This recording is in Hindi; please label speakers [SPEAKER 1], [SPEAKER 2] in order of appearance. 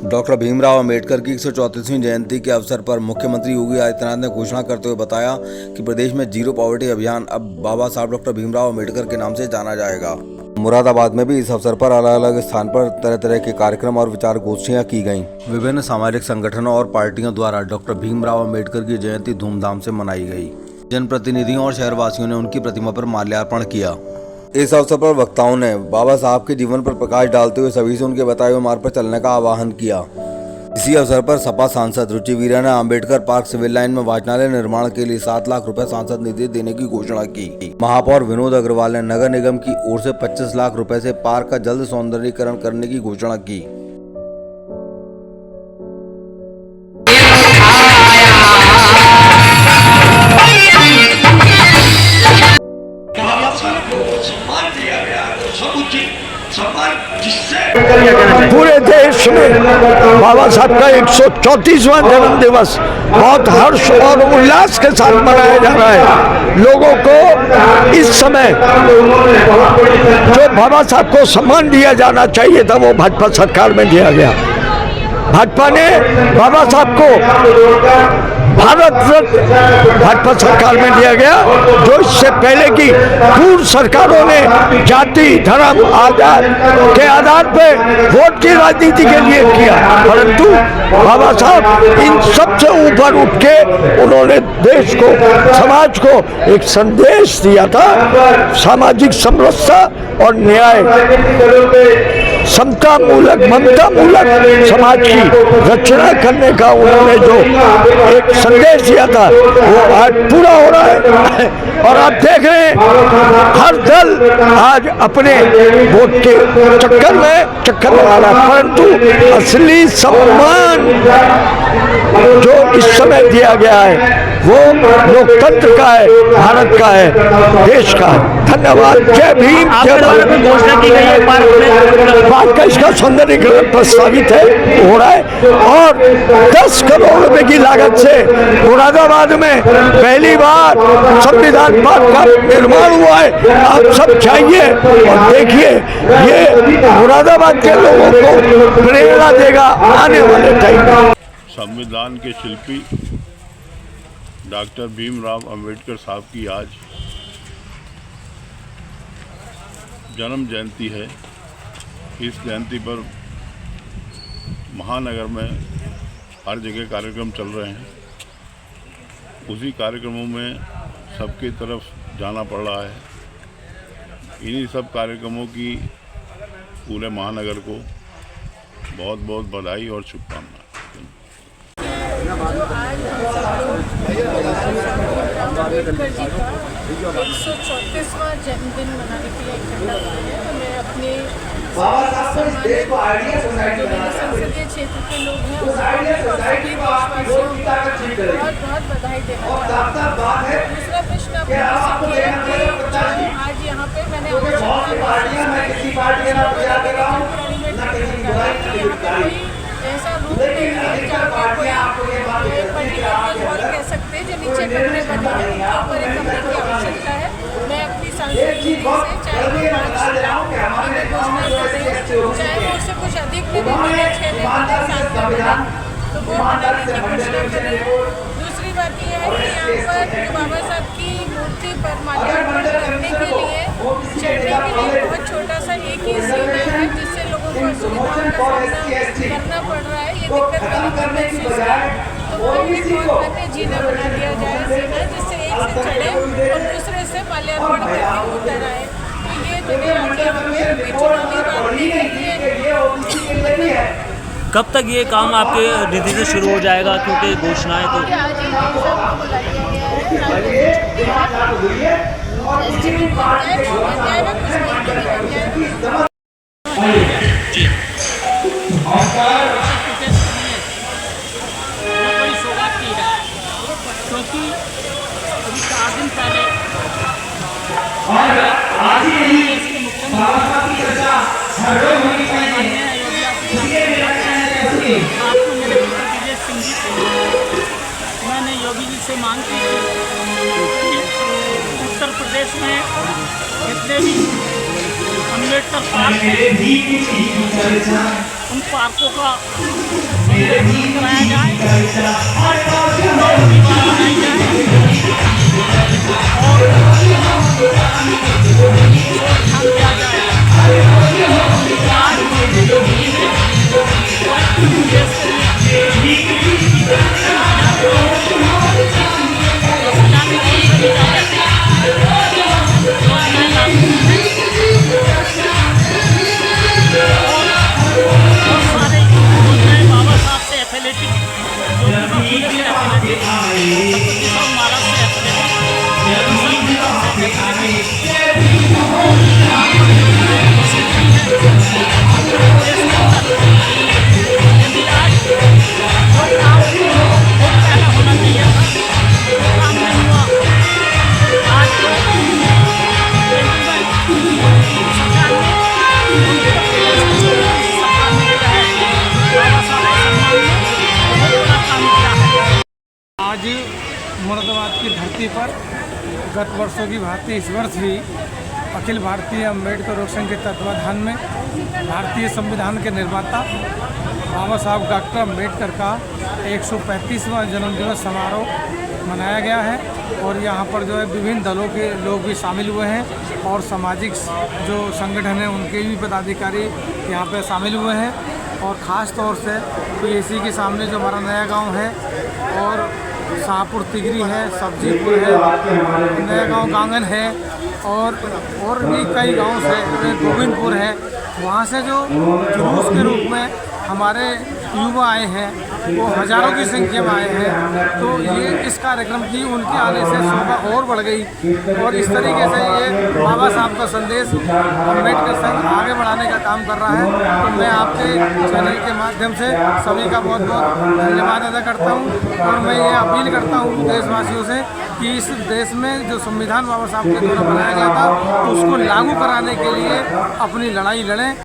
[SPEAKER 1] डॉक्टर भीमराव अंबेडकर की 134वीं जयंती के अवसर पर मुख्यमंत्री योगी आदित्यनाथ ने घोषणा करते हुए बताया कि प्रदेश में जीरो पॉवर्टी अभियान अब बाबा साहब डॉक्टर भीमराव अंबेडकर के नाम से जाना जाएगा। मुरादाबाद में भी इस अवसर पर अलग अलग स्थान पर तरह तरह के कार्यक्रम और विचार गोष्ठियाँ की गईं। विभिन्न सामाजिक संगठनों और पार्टियों द्वारा डॉक्टर भीमराव अंबेडकर की जयंती धूमधाम से मनाई गई। जनप्रतिनिधियों और शहरवासियों ने उनकी प्रतिमा पर माल्यार्पण किया। इस अवसर पर वक्ताओं ने बाबा साहब के जीवन पर प्रकाश डालते हुए सभी से उनके बताए हुए मार्ग पर चलने का आह्वान किया। इसी अवसर पर सपा सांसद रुचि वीरा ने अम्बेडकर पार्क सिविल लाइन में वाचनालय निर्माण के लिए 7 लाख रुपए सांसद निधि देने की घोषणा की। महापौर विनोद अग्रवाल ने नगर निगम की ओर से 25 लाख रुपए से पार्क का जल्द सौंदर्यीकरण करने की घोषणा की।
[SPEAKER 2] पूरे देश में बाबा साहब का 134वां जन्म दिवस बहुत हर्ष और उल्लास के साथ मनाया जा रहा है। लोगों को इस समय जो बाबा साहब को सम्मान दिया जाना चाहिए था वो भाजपा सरकार में दिया गया। भाजपा ने बाबा साहब को भारत रत्न भाजपा सरकार में दिया गया, जो इससे पहले की पूर्व सरकारों ने जाति धर्म आधार के आधार पर वोट की राजनीति के लिए किया। परंतु बाबा साहब इन सबसे ऊपर उठ के उन्होंने देश को समाज को एक संदेश दिया था, सामाजिक समरसता और न्याय समता मूलक ममता मूलक समाज की रचना करने का उन्होंने जो एक संदेश दिया था वो आज पूरा हो रहा है। और आप देख रहे हैं हर दल आज अपने वोट के चक्कर में आ रहा है, परंतु असली सम्मान जो इस समय दिया गया है वो लोकतंत्र का है, भारत का है, देश का है। धन्यवाद। जय भीम।
[SPEAKER 3] घोषणा की गई है
[SPEAKER 2] पार्क का इसका सौंदर्यीकरण प्रस्तावित है, हो रहा है और 10 करोड़ रुपए की लागत से मुरादाबाद में पहली बार संविधान पार्क का निर्माण हुआ है। आप सब जाइए और देखिए, ये मुरादाबाद के लोगों को प्रेरणा देगा आने वाले टाइम में।
[SPEAKER 4] संविधान के शिल्पी डॉक्टर भीमराव अंबेडकर साहब की आज जन्म जयंती है। इस जयंती पर महानगर में हर जगह कार्यक्रम चल रहे हैं। उसी कार्यक्रमों में सबकी तरफ जाना पड़ रहा है। इन्हीं सब कार्यक्रमों की पूरे महानगर को बहुत बहुत बधाई और शुभकामनाएं।
[SPEAKER 5] जो आज 134वां जन्मदिन मनाने के लिए इकट्ठा हुए हैं, तो मैं अपने संसदीय क्षेत्र के लोग हैं सभी देशवासियों को बहुत बहुत बधाई देना चाहता हूँ। दूसरा प्रश्न आपने आज यहाँ पे मैंने ऐसा रूप नहीं है जहाँ कोई पर्टिकुलर हॉल कह सकते हैं जो नीचे कमरे बने हैं, यहाँ पर एक कमरे की आवश्यकता है। मैं अपनी सांसद से चाहे वो 5 लाख की घोषणा कर रही हूँ, चाहे वो उससे कुछ अधिक भी मिले, 6 महीने 7 महीने, तो वो बनाने की घोषणा कर रही हूँ। दूसरी बात यह है कि यहाँ पर बाबा साहब की मूर्ति पर माल्यार्पण करने के लिए चढ़ने के लिए बहुत छोटा सा एक ही सीढ़ी है, जिससे लोगों को असुविधाओं का सामना करना पड़ रहा है। ये दिक्कत वाली महसूस है, तो वो एक बहुत अन्य जीना बना दिया जाए सीधा, जिससे एक से चढ़े और दूसरे से माल्यार्पण करके उतर आए। तो ये दोनों आगे हमें चुनौती बात है।
[SPEAKER 3] कब तक ये काम आपके निधि से शुरू हो जाएगा, क्योंकि घोषणाएं तो
[SPEAKER 6] बड़ी सौगात की है, क्योंकि अभी 4 दिन पहले मैंने योगी जी से मांग की कि उत्तर प्रदेश में जितने भी अम्बेडकर पार्क उन पार्कों का सौंदर्यीकरण कराया जाए, दीवार बनाई जाए और ध्यान दिया जाए। आज देश बाबा साहब से एथलेटिक
[SPEAKER 7] आज मुरादाबाद की धरती पर गत वर्षों की भांति इस वर्ष भी अखिल भारतीय अम्बेडकर रोग संघ के तत्वाधान में भारतीय संविधान के निर्माता बाबा साहब डॉक्टर अम्बेडकर का 135वां जन्मदिवस समारोह मनाया गया है। और यहाँ पर जो है विभिन्न दलों के लोग भी शामिल हुए हैं और सामाजिक जो संगठन हैं उनके भी पदाधिकारी यहाँ पे शामिल हुए हैं। और ख़ास तौर से पीएसी के सामने जो हमारा नया गांव है और शाहपुर तिगरी है, सब्जीपुर है, नया गांव गांगन है और भी कई गांव से गोविंदपुर है, वहाँ से जो जुलूस के रूप में हमारे युवा आए हैं वो हज़ारों की संख्या में आए हैं। तो ये इस कार्यक्रम की उनके आने से शोभा और बढ़ गई और इस तरीके से ये बाबा साहब का संदेश अम्बेडकर संघ आगे बढ़ाने का काम कर रहा है। तो मैं आपके चैनल के माध्यम से सभी का बहुत बहुत धन्यवाद अदा करता हूँ और मैं ये अपील करता हूँ देशवासियों से कि इस देश में जो संविधान बाबा साहब के द्वारा बनाया गया था तो उसको लागू कराने के लिए अपनी लड़ाई लड़ें।